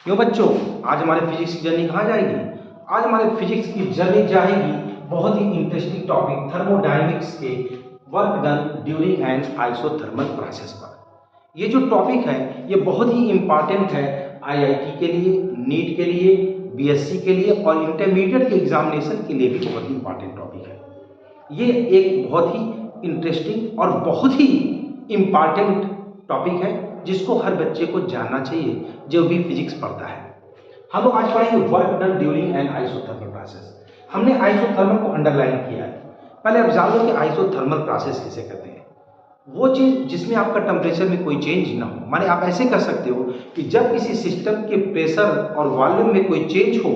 क्यों बच्चों, आज हमारे फिजिक्स की जर्नी कहाँ जाएगी? आज हमारे फिजिक्स की जर्नी जाएगी बहुत ही इंटरेस्टिंग टॉपिक थर्मोडायनेमिक्स के work done during an isothermal process पर। ये जो टॉपिक है ये बहुत ही इंपॉर्टेंट है आईआईटी के लिए, नीट के लिए, बीएससी के लिए और इंटरमीडिएट के एग्जामिनेशन के लिए भी बहुत ही इंपॉर्टेंट टॉपिक है। ये एक बहुत ही इंटरेस्टिंग और बहुत ही इंपॉर्टेंट टॉपिक है जिसको हर बच्चे को जानना चाहिए जो भी फिजिक्स पढ़ता है। हम लोग आज पढ़ेंगे work done during an isothermal process. हमने आइसोथर्मल को अंडरलाइन किया है। पहले आप जान लो कि आइसोथर्मल प्रोसेस किसे कहते हैं। वो चीज जिसमें आपका टेम्परेचर में कोई चेंज ना हो। माने आप ऐसे कर सकते हो कि जब किसी सिस्टम के प्रेशर और वॉल्यूम में कोई चेंज हो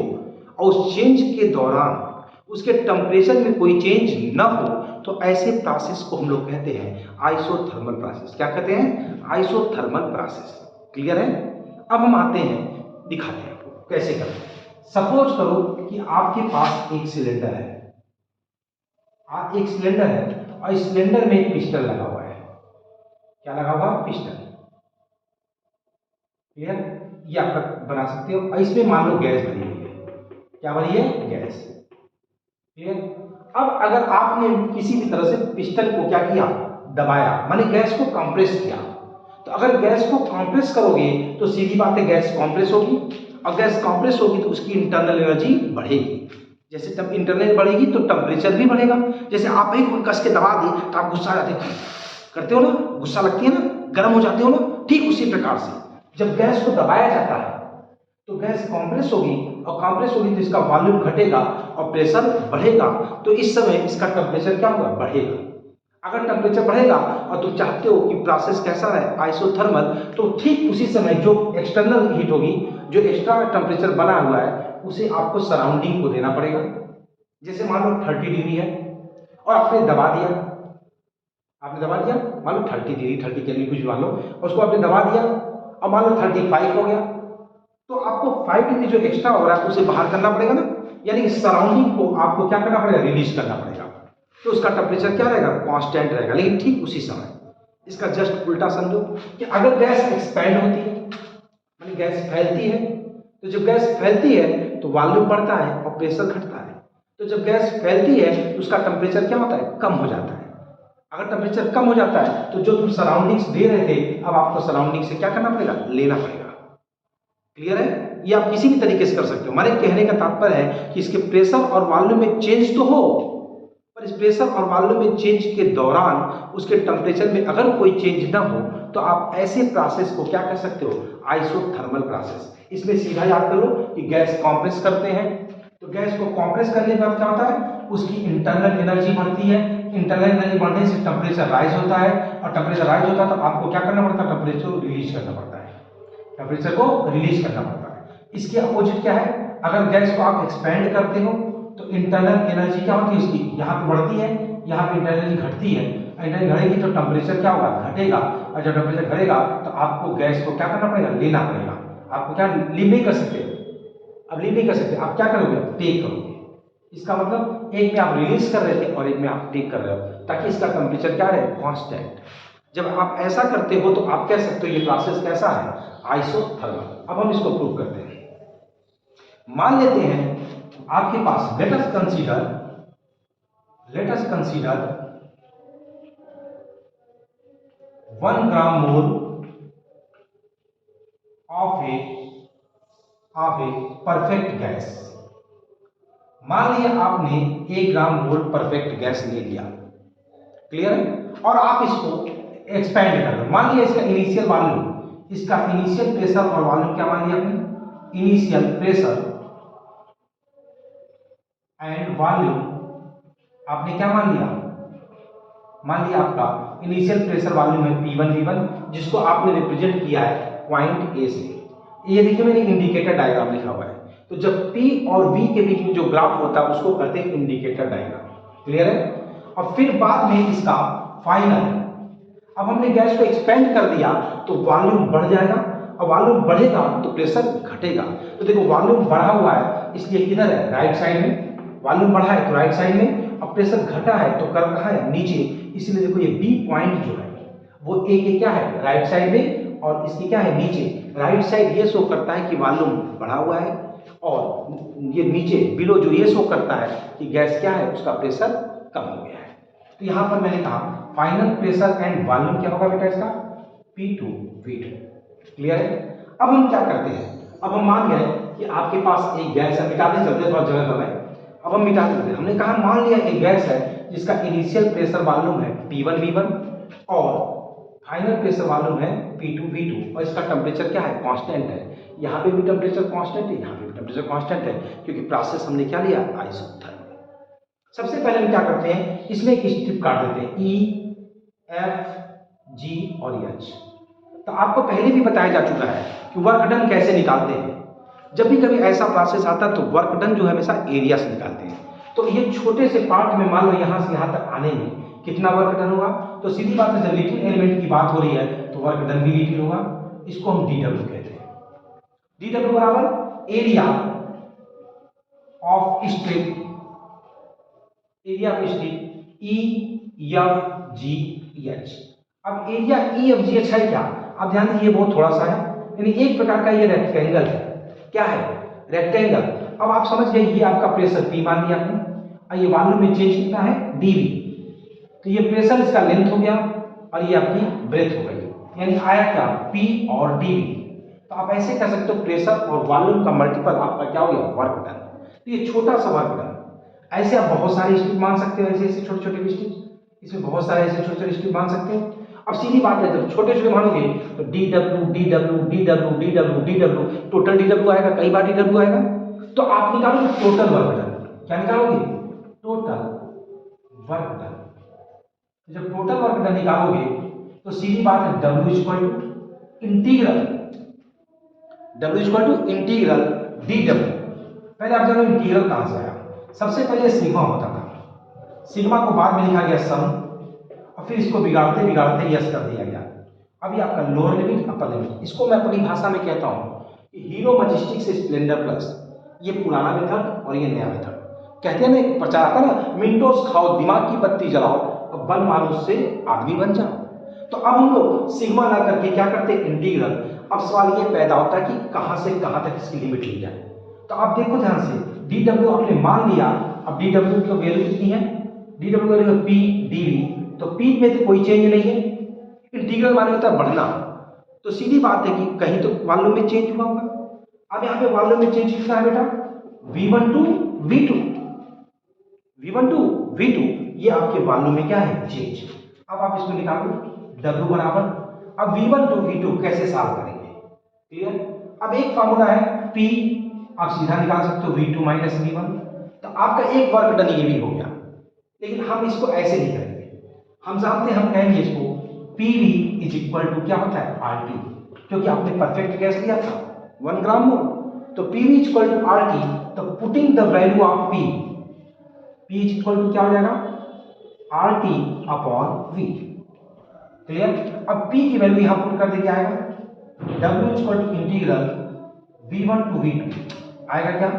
और उस चेंज के दौरान उसके टेम्परेचर में कोई चेंज ना हो तो ऐसे प्रोसेस को हम लोग कहते हैं आइसोथर्मल प्रोसेस। क्या कहते हैं? Isothermal process. क्लियर है? अब हम आते हैं, दिखाते हैं आपको कैसे करते हैं। सपोज करो कि आपके पास एक सिलेंडर है, एक सिलेंडर है और इस सिलेंडर में एक पिस्टन लगा हुआ है। क्या लगा हुआ? पिस्टन। क्लियर? ये आप बना सकते हो और इसमें मान लो गैस भरी हुई है। क्या भरी है? गैस। क्लियर? अब अगर आपने किसी भी तरह से पिस्टन को क्या किया? दबाया, माने गैस को कंप्रेस किया। तो अगर गैस को कंप्रेस करोगे तो सीधी बात है गैस कंप्रेस होगी और गैस कंप्रेस होगी तो उसकी इंटरनल एनर्जी बढ़ेगी। जैसे तब इंटरनल बढ़ेगी तो टेम्परेचर भी बढ़ेगा। जैसे आप एक कस के दबा दिए तो आप गुस्सा आ जाते करते हो ना, गुस्सा लगती है ना, गर्म हो जाते हो ना, ठीक उसी प्रकार से जब गैस को दबाया जाता है तो गैस कंप्रेस होगी और कंप्रेस होगी तो इसका वॉल्यूम घटेगा और प्रेशर बढ़ेगा। तो इस समय इसका टेम्परेचर क्या होगा? बढ़ेगा। अगर टेम्परेचर बढ़ेगा और तुम चाहते हो कि प्रोसेस कैसा है? आइसोथर्मल, तो ठीक उसी समय जो एक्सटर्नल हीट होगी, जो एक्स्ट्रा टेम्परेचर बना हुआ है उसे आपको सराउंडिंग को देना पड़ेगा। जैसे मान लो 30 डिग्री है और आपने दबा दिया, मान लो 30 डिग्री 30 केल्विन कुछ मान लो, उसको आपने दबा दिया और मान लो 35 हो गया तो आपको 5 डिग्री जो एक्स्ट्रा हो रहा है उसे बाहर करना पड़ेगा ना, यानी सराउंडिंग को आपको क्या करना पड़ेगा? रिलीज करना पड़ेगा। तो उसका टेम्परेचर क्या रहेगा? कांस्टेंट रहेगा। लेकिन ठीक उसी समय इसका जस्ट उल्टा समझो कि अगर गैस एक्सपैंड होती है, मानी गैस फैलती है, तो जब गैस फैलती है तो वॉल्यूम बढ़ता है और प्रेशर घटता है। तो जब गैस फैलती है तो उसका टेम्परेचर क्या होता है? कम हो जाता है। अगर टेम्परेचर कम हो जाता है तो जो तुम सराउंडिंग्स दे रहे थे अब आपको सराउंडिंग से क्या करना पड़ेगा? लेना पड़ेगा। क्लियर है? ये आप किसी भी तरीके से कर सकते हो। हमारे कहने का तात्पर्य है कि इसके प्रेशर और वॉल्यूम में चेंज तो हो, पर इस प्रेशर और वॉल्यूम में चेंज के दौरान उसके टेम्परेचर में अगर कोई चेंज ना हो तो आप ऐसे प्रोसेस को क्या कह सकते हो? Isothermal process. इसमें सीधा याद कर लो कि गैस कंप्रेस करते हैं तो गैस को कंप्रेस करने के बाद क्या होता है? उसकी इंटरनल एनर्जी बढ़ती है। इंटरनल एनर्जी बढ़ने से टेम्परेचर राइज होता है और टेम्परेचर राइज होता है तो आपको क्या करना पड़ता है? टेम्परेचर को रिलीज करना पड़ता है। टेम्परेचर को रिलीज करना पड़ता है। इसके अपोजिट क्या है? अगर गैस को आप एक्सपेंड करते हो तो इंटरनल एनर्जी क्या होती है? उसकी यहाँ पे बढ़ती है, यहाँ पे इंटरनल एनर्जी घटती है। एनर्जी घटेगी तो टेम्परेचर क्या होगा? घटेगा। और जब टेम्परेचर घटेगा तो आपको गैस को क्या करना पड़ेगा? लेना पड़ेगा। आपको क्या लीव नहीं कर सकते? अब लीव नहीं कर सकते, आप क्या करोगे? टेक करोगे। इसका मतलब एक में आप रिलीज कर रहे थे और एक में आप टेक कर रहे हो ताकि इसका टेम्परेचर क्या रहे? कांस्टेंट। जब आप ऐसा करते हो तो आप कह सकते हो ये प्रोसेस कैसा है? आइसोथर्मल। अब हम इसको प्रूव करते हैं। मान लेते हैं आपके पास let us consider 1 gram mole of a perfect gas. मान लिया आपने 1 ग्राम मोल परफेक्ट गैस ले लिया। क्लियर है? और आप इसको एक्सपेंड कर लो। मान लिया इसका इनिशियल वॉल्यूम, इसका इनिशियल प्रेशर और वॉल्यूम क्या मान लिया आपने? इनिशियल प्रेशर एंड वॉल्यूम आपने क्या मान लिया? मान लिया आपका इनिशियल प्रेशर वॉल्यूम है P1 V1 जिसको आपने रिप्रेजेंट किया है पॉइंट A से। ये देखिए मैंने इंडिकेटर डायग्राम लिखा हुआ है। तो जब P और V के बीच में जो ग्राफ होता है उसको कहते हैं इंडिकेटर डायग्राम। क्लियर है? और फिर बाद में इसका फाइनल, अब हमने गैस को एक्सपेंड कर दिया तो वॉल्यूम बढ़ जाएगा और वॉल्यूम बढ़ेगा तो प्रेशर घटेगा। तो देखो वॉल्यूम बढ़ा हुआ है इसलिए किधर है? राइट साइड में। वॉल्यूम बढ़ा है तो राइट साइड में, और प्रेशर घटा है तो कर कहाँ है? नीचे। इसलिए देखो ये बी पॉइंट जो है वो ए के क्या है? राइट साइड में, और इसकी क्या है नीचे राइट साइड ये शो करता है कि वॉल्यूम बढ़ा हुआ है, और ये नीचे बिलो जो ये शो करता है कि गैस क्या है उसका प्रेशर कम हो गया है। तो यहाँ पर मैंने कहा फाइनल प्रेशर एंड वॉल्यूम क्या होगा बेटा इसका P2 V2। क्लियर है। अब हम क्या करते हैं, अब हम मान गए कि आपके पास एक गैस है, मिटाते चलते थोड़ा जगह कम है, अब हम मिटाते चलते। हमने कहा मान लिया एक गैस है जिसका इनिशियल प्रेशर वॉल्यूम है P1 V1 और फाइनल प्रेशर वॉल्यूम है P2 V2 और इसका टेम्परेचर क्या है कांस्टेंट है। यहाँ पे भी टेम्परेचर कांस्टेंट है, यहाँ पे भी टेम्परेचर कांस्टेंट है, क्योंकि प्रोसेस हमने क्या लिया आइसोथर्मल। सबसे पहले हम क्या करते हैं, इसमें एक स्ट्रिप काट देते हैं E, F, G और H। तो आपको पहले भी बताया जा चुका है कि वर्क डन कैसे निकालते हैं। जब भी कभी ऐसा प्रोसेस आता है तो वर्क डन जो है हमेशा एरिया से निकालते हैं। तो ये छोटे से पार्ट में मान लो यहाँ से यहाँ तक आने में कितना वर्क डन होगा, तो सीधी बात है जब लिटिल एलिमेंट की बात हो रही है तो वर्क डन भी लिटिल होगा। इसको हम DW कहते हैं। DW बराबर area of strip, area of strip EFGH। अब एरिया EFGH है क्या, अब ध्यान दीजिए बहुत थोड़ा सा है, यानी एक प्रकार का ये रेक्टेंगल है। क्या है रेक्टेंगल। अब आप समझ गए ये आपका प्रेशर P मान लिया आपने, और ये वॉल्यूम में चेंज कितना है DV। तो ये प्रेशर इसका लेंथ हो गया और ये आपकी ब्रेथ हो गई, यानी आया क्या P और DV। तो आप ऐसे कह सकते हो प्रेशर और वॉल्यूम का मल्टीपल आपका क्या हो गया वर्क डन। तो ये छोटा सा वर्क डन। ऐसे आप बहुत सारे स्ट्रिप मान सकते हो, ऐसे ऐसे छोटे छोटे स्ट्रिप, इसमें बहुत सारे ऐसे छोटे छोटे स्ट्रिप मान सकते हो। अब सीधी बात है जब छोटे छोटे मानोगे तो DW DW DW DW DW total DW आएगा, कई बार DW आएगा। तो आप निकालोगे टोटल वर्क डन। क्या निकालोगे टोटल वर्क डन। जब टोटल वर्क डन निकालोगे तो सीधी बात है W equal to integral DW। पहले आप जानो इंटीग्रल कहां से आया। सबसे पहले सिग्मा होता था, सिग्मा को बाद में लिखा गया सम और फिर इसको बिगाड़ते बिगाड़ते यस कर दिया गया। अभी आपका लोअर लिमिट अपर लिमिट, इसको मैं अपनी भाषा में कहता हूं कि हीरो मैजेस्टिक से स्प्लेंडर प्लस। ये पुराना मेथड और ये नया मेथड। कहते हैं ना एक प्रचार आता ना, मिंटोस खाओ दिमाग की बत्ती जलाओ और बन मानुष से आदमी बन जाओ। तो अब हम लोग सिग्मा ला करके क्या करते हैं इंटीग्रल। अब सवाल ये पैदा होता है कि कहां से कहां तक इसकी लिमिट ली जाए। तो आप देखो ध्यान से DW आपने मान लिया। अब DW की वैल्यू कितनी है, DW वैल्यू है P DV। तो P में तो कोई चेंज नहीं है, इंटीग्रल माने होता है बढ़ना। तो सीधी बात है कि कहीं तो वॉल्यूम में चेंज हुआ होगा। अब यहाँ पे वॉल्यूम में चेंज कितना है बेटा V1 to V2, V1 to V2, ये आपके वॉल्यूम में क्या है चेंज। अब आप इसको निकालो W बराबर, अब V1 to V2 कैसे सॉल्व करेंगे क्लियर। अब एक फार्मूला है P, आप सीधा निकाल सकते हो V2 माइनस V1। तो आपका एक वर्क डन ये भी हो गया, लेकिन हम इसको ऐसे नहीं करेंगे। हम जानते हैं, हम कहेंगे इसको PV इज इक्वल टू क्या होता है RT, क्योंकि आपने परफेक्ट गैस लिया था 1 ग्राम मोल। तो PV is equal to RT, तो putting the value of P is equal to क्या हो जाएगा RT अपॉन V। क्लियर। अब P की वैल्यू यहां पुट कर दे, क्या आएगा W is equal to integral V1 to V2 आएगा क्या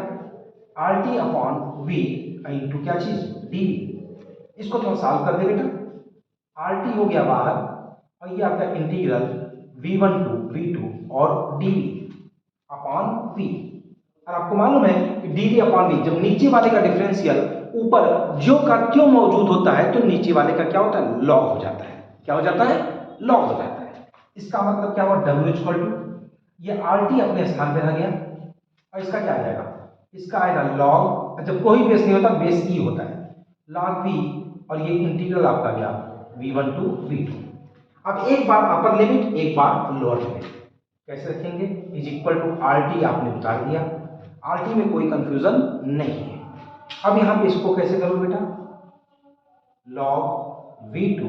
RT अपॉन V इंटू क्या चीज DV। इसको थोड़ा सॉल्व कर दे बेटा, RT हो गया बाहर और ये आपका इंटीग्रल V1 टू V2 और DV अपॉन V। और आपको मालूम है कि DV अपॉन V जब नीचे वाले का डिफरेंशियल ऊपर जो का क्यों मौजूद होता है तो नीचे वाले का क्या होता है लॉग हो जाता है। क्या हो जाता है लॉग हो जाता है। इसका मतलब क्या हुआ W इक्वल टू ये RT अपने स्थान पे रह गया और इसका क्या आ जाएगा, इसका आएगा लॉग, जब कोई बेस नहीं होता बेस E होता है log V, और ये इंटीग्रल आपका गया V1 टू V2। अब एक बार अपर लिमिट एक बार लोअर लिमिट कैसे रखेंगे, इज इक्वल टू RT आपने उतार दिया, RT में कोई कंफ्यूजन नहीं है। अब यहां पे इसको कैसे करो बेटा log V2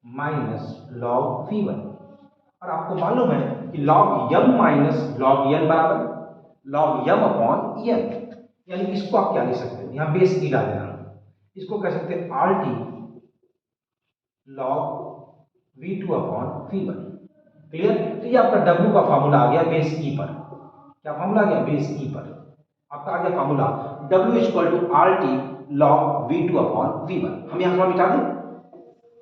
minus log V1, और आपको मालूम है कि log m minus log n बराबर log m अपॉन n, यानी इसको आप क्या लिख सकते हैं यहां बेस E डाल देना, इसको कह सकते हैं RT log V2 upon V1। Clear. तो ये आपका W का फार्मूला आ गया बेस E पर। क्या फार्मूला आ गया बेस E पर आपका आ गया formula W equal to RT log V2 upon V1। हम यहां थोड़ा मिटा दें।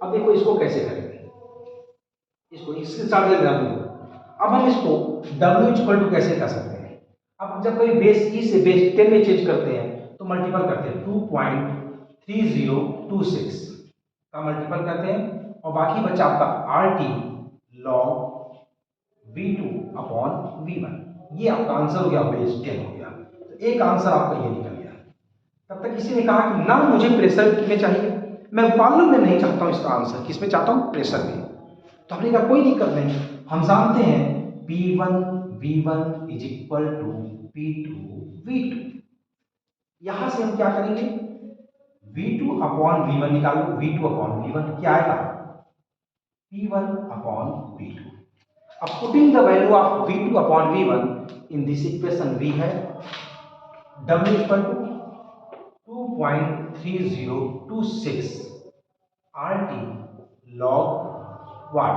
अब देखो इसको कैसे करेंगे, इसको इसके साथ ले लेना अब हम इसको W इक्वल टू कैसे कर सकते हैं? अब जब कोई बेस ई से बेस 10 में चेंज करते हैं तो मल्टीपल करते हैं 2.3026 का मल्टीपल करते हैं और बाकी बचा आपका RT log V2 upon V1। ये आपका आंसर हो गया, बेस 10 हो गया। तो एक आंसर आपका ये निकल गया। तब तक किसी ने कहा कि ना मुझे प्रेशर में चाहिए, मैं वॉल्यूम में नहीं चाहता हूं इसका आंसर, किसमें चाहता हूं? प्रेशर में। तो हमने कहा कोई दिक्कत नहीं, हम जानते हैं P1 V1 is equal to P2 V2। यहां से हम क्या करेंगे? V2 अपॉन V1 निकालो, V2 अपॉन V1 क्या आएगा? P1 upon V2। अब putting the value of V2 upon V1 in this equation V है W equal to 2.3026 RT log what?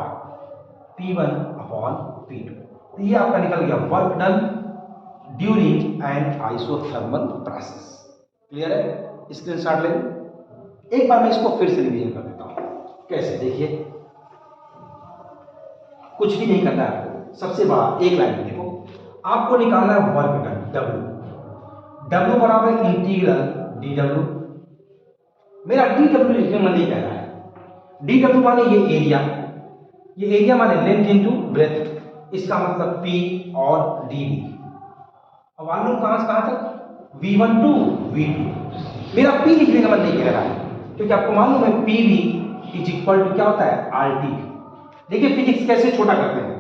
P1 upon P2। तो ये आपका निकल गया work done during an isothermal process. Clear है? स्क्रीनशॉट ले लो। एक बार मैं इसको फिर से रिवीजन कर देता हूं। कैसे? देखिए, कुछ भी नहीं करना है आपको। सबसे बड़ा एक लाइन में देखो, आपको निकालना है वर्क डन W। W बराबर इंटीग्रल DW। मेरा DW लिखने में नहीं कह रहा है। DW माने ये एरिया माने लेंथ इनटू ब्रेथ, इसका मतलब P और DB। अब वॉल्यूम कहां से कहां तक? V1 to V2। मेरा P लिखने का मन नहीं कह रहा है क्योंकि आपको मालूम है PV इज इक्वल टू क्या होता है? RT। देखिए फिजिक्स कैसे छोटा करते हैं।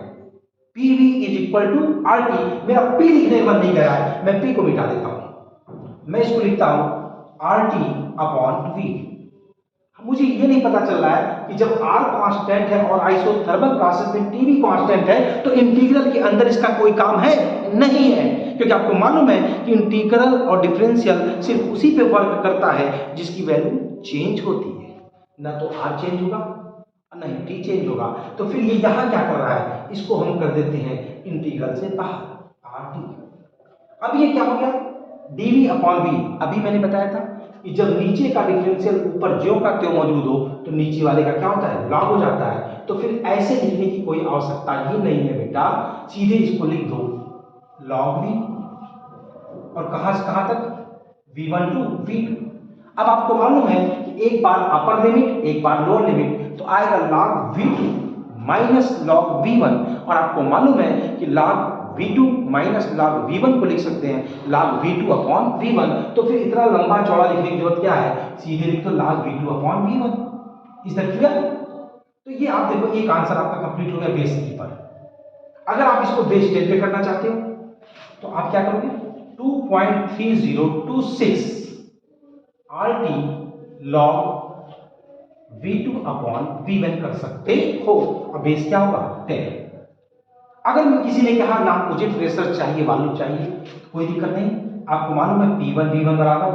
PV is equal to RT। मेरा P लिखने का मन नहीं कह रहा है, मैं P को मिटा देता हूं, मैं इसको लिखता हूं RT अपॉन V। मुझे ये नहीं पता चल रहा है कि जब R कांस्टेंट है और आइसोथर्मल प्रोसेस में TB कांस्टेंट है तो इंटीग्रल के अंदर इसका कोई काम है? नहीं है, क्योंकि आपको मालूम है कि इंटीग्रल और डिफरेंशियल सिर्फ उसी पे वर्क करता है जिसकी वैल्यू चेंज होती है। ना तो R चेंज होगा और नहीं T चेंज होगा। तो फिर ये यहां क्या कर रहा है? इसको हम कर देते हैं इंटीग्रल से बाहर, RT। अब ये क्या हो गया? dV upon V। अभी मैंने बताया था कि जब नीचे का डिफरेंशियल ऊपर ज्यों का त्यों मौजूद हो तो नीचे वाले का क्या होता है? लॉग हो जाता है। तो फिर ऐसे लिखने की कोई आवश्यकता ही नहीं है बेटा, सीधे इसको लिख दो log V और कहां से कहां तक? V1 to V2। अब आपको मालूम है कि एक बार अपर लिमिट एक बार लोअर लिमिट, तो आएगा log V2 minus log V1। और आपको मालूम है कि log V2 minus log V1 को लिख सकते हैं log V2 अपॉन V1। तो फिर इतना लंबा चौड़ा लिखने की जरूरत क्या है? सीधे लिख दो log V2 upon V1। Is that clear? तो ये आप देखो, एक आंसर आपका कंप्लीट हो गया बेस ई पर। अगर आप इसको बेस 10 पे करना चाहते हो तो आप क्या करोगे? 2.3026 RT log V2 upon V1 कर सकते हो। अब बेस क्या होगा? 10। अगर किसी ने कहा ना मुझे प्रेशर चाहिए, वॉल्यूम चाहिए, तो कोई दिक्कत नहीं। आपको मालूम है P1 V1 बराबर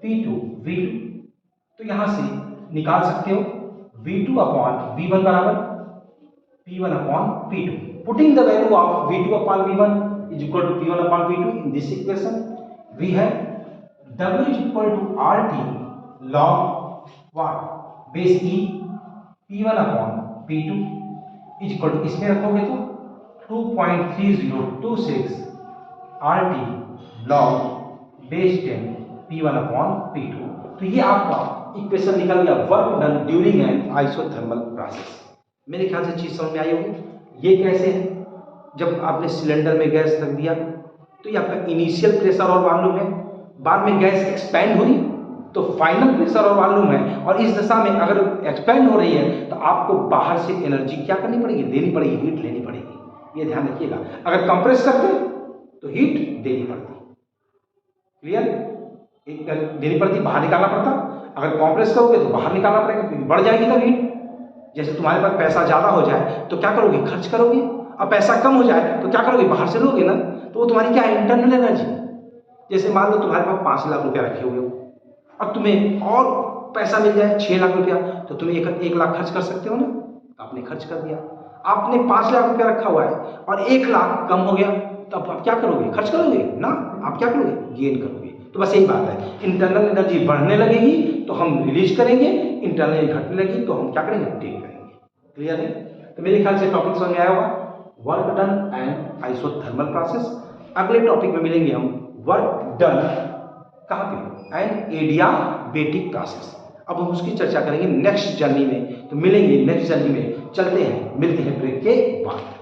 P2 V2, तो यहां से निकाल सकते हो V2 अपॉन V1 बराबर P1 upon P2। Putting the value of V2 upon V1 is equal to P1 upon P2 in this equation V है W is equal to RT log what? Base E P1 upon P2 is equal to, इसमें रखोगे तो 2.3026 RT log base 10 P1 upon P2। तो ये आपका equation निकल गया work done during an isothermal process. मेरे ख्याल से चीज समझ में आई होगी। ये कैसे है? जब आपने सिलेंडर में गैस रख दिया तो ये आपका इनिशियल प्रेशर और वॉल्यूम है, बाद में गैस एक्सपैंड हुई तो फाइनल प्रेशर और वॉल्यूम है। और इस दशा में अगर एक्सपैंड हो रही है तो आपको बाहर से एनर्जी क्या करनी पड़ेगी? देनी पड़ेगी, हीट लेनी पड़ेगी। ये ध्यान रखिएगा। अगर कंप्रेस करते तो हीट देनी पड़ती। क्लियर? देनी पड़ती, बाहर निकालना पड़ता। अगर कंप्रेस करोगे तो बाहर निकालना पड़ेगा क्योंकि बढ़ जाएगी तब हीट। जैसे तुम्हारे पास पैसा ज्यादा हो जाए तो क्या करोगे? खर्च करोगे। अब पैसा कम हो जाए तो क्या करोगे? बाहर से लोगे ना। तो वो तुम्हारी क्या है? Internal energy. जैसे मान लो तुम्हारे पास 5 लाख रुपया रखे हुए हो और तुम्हें और पैसा मिल जाए 6 लाख रुपया, तो तुम्हें 1 लाख खर्च कर सकते हो ना। तो आपने खर्च कर दिया। आपने 5 लाख रुपया रखा हुआ है और 1 लाख कम हो गया, तो अब आप क्या करोगे? खर्च करोगे ना। आप क्या करोगे? गेन करोगे। तो बस यही बात है, इंटरनल एनर्जी बढ़ने लगेगी तो हम रिलीज करेंगे, इंटरनल घटने लगी तो हम क्या करेंगे? टेक करेंगे। क्लियर है? तो मेरे ख्याल से टॉपिक समझ में आया होगा। Work done and isothermal process. अगले टॉपिक में मिलेंगे हम वर्क डन कहाँ पे एंड एडियाबेटिक प्रोसेस। अब हम उसकी चर्चा करेंगे नेक्स्ट जर्नी में। तो मिलेंगे नेक्स्ट जर्नी में, चलते हैं, मिलते हैं ब्रेक के बाद।